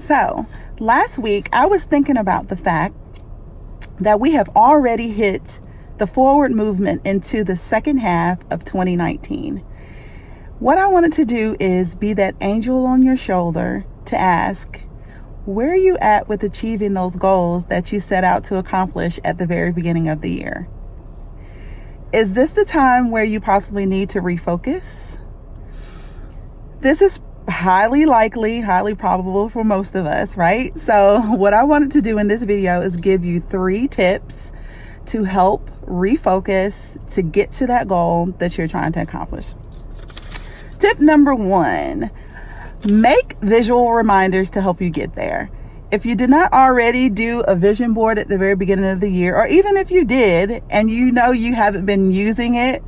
So last week I was thinking about the fact that we have already hit the forward movement into the second half of 2019. What I wanted to do is be that angel on your shoulder to ask, where are you at with achieving those goals that you set out to accomplish at the very beginning of the year? Is this the time where you possibly need to refocus? This is highly likely, highly probable for most of us, right? So what I wanted to do in this video is give you 3 tips to help refocus to get to that goal that you're trying to accomplish. Tip number 1, make visual reminders to help you get there. If you did not already do a vision board at the very beginning of the year, or even if you did and you know you haven't been using it,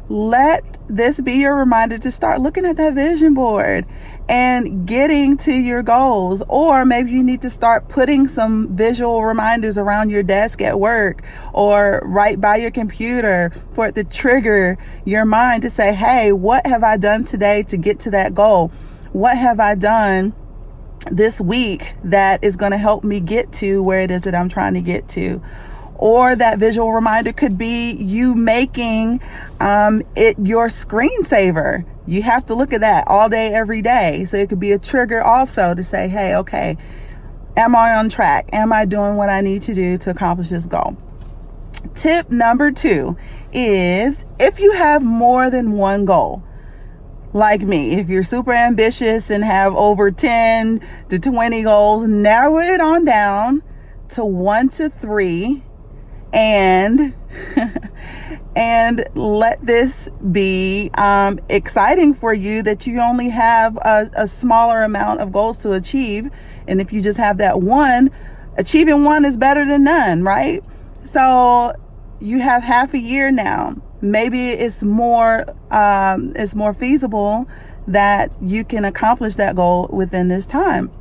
let this be your reminder to start looking at that vision board and getting to your goals. Or maybe you need to start putting some visual reminders around your desk at work or right by your computer for it to trigger your mind to say, hey, what have I done today to get to that goal? What have I done this week that is going to help me get to where it is that I'm trying to get to? Or that visual reminder could be you making it your screensaver. You have to look at that all day, every day. So it could be a trigger also to say, hey, okay, am I on track? Am I doing what I need to do to accomplish this goal? Tip number 2 is, if you have more than one goal, like me, if you're super ambitious and have over 10 to 20 goals, narrow it on down to 1 to 3 and let this be exciting for you that you only have a smaller amount of goals to achieve. And if you just have that one, achieving one is better than none, right? So you have half a year now. Maybe it's more feasible that you can accomplish that goal within this time.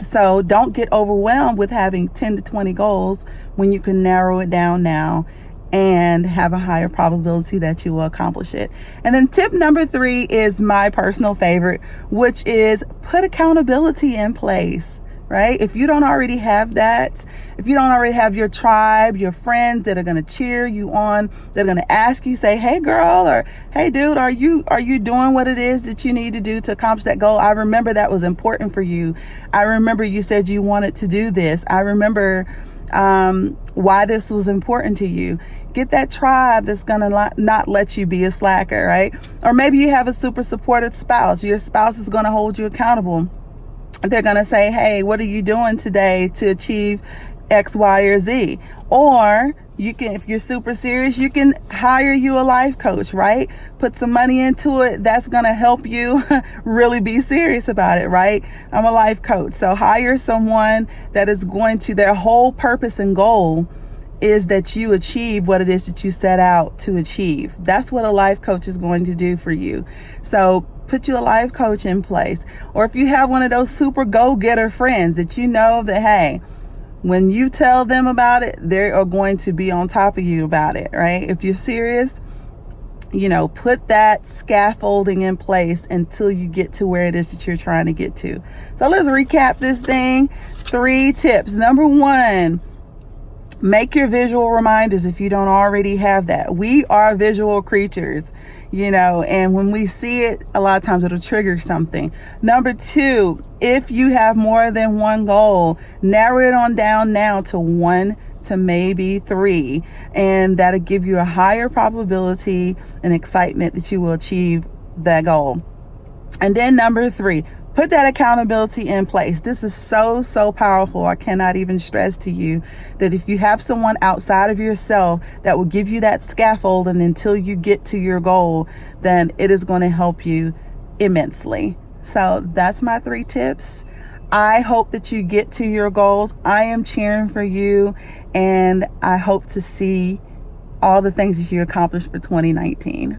So don't get overwhelmed with having 10 to 20 goals when you can narrow it down now and have a higher probability that you will accomplish it. And then tip number 3 is my personal favorite, which is put accountability in place, right? If you don't already have that, if you don't already have your tribe, your friends that are going to cheer you on, that are going to ask you, say, hey girl, or hey dude, are you doing what it is that you need to do to accomplish that goal? I remember that was important for you. I remember you said you wanted to do this. I remember why this was important to you. Get that tribe that's going to not let you be a slacker, right? Or maybe you have a super supportive spouse. Your spouse is going to hold you accountable. They're going to say, hey, what are you doing today to achieve X, Y, or Z? Or you can, if you're super serious, you can hire you a life coach, right? Put some money into it. That's going to help you really be serious about it, right? I'm a life coach. So hire someone that is going to, their whole purpose and goal is that you achieve what it is that you set out to achieve. That's what a life coach is going to do for you. So put you a life coach in place. Or if you have one of those super go-getter friends that you know that, hey, when you tell them about it, they are going to be on top of you about it, right? If you're serious, put that scaffolding in place until you get to where it is that you're trying to get to. So let's recap this thing. 3 tips. Number 1, make your visual reminders if you don't already have that. We are visual creatures, and when we see it, a lot of times it'll trigger something. Number 2, if you have more than one goal, narrow it on down now to 1 to maybe 3, and that'll give you a higher probability and excitement that you will achieve that goal. And then number 3, put that accountability in place. This is so, so powerful. I cannot even stress to you that if you have someone outside of yourself that will give you that scaffolding until you get to your goal, then it is going to help you immensely. So that's my 3 tips. I hope that you get to your goals. I am cheering for you, and I hope to see all the things that you accomplish for 2019.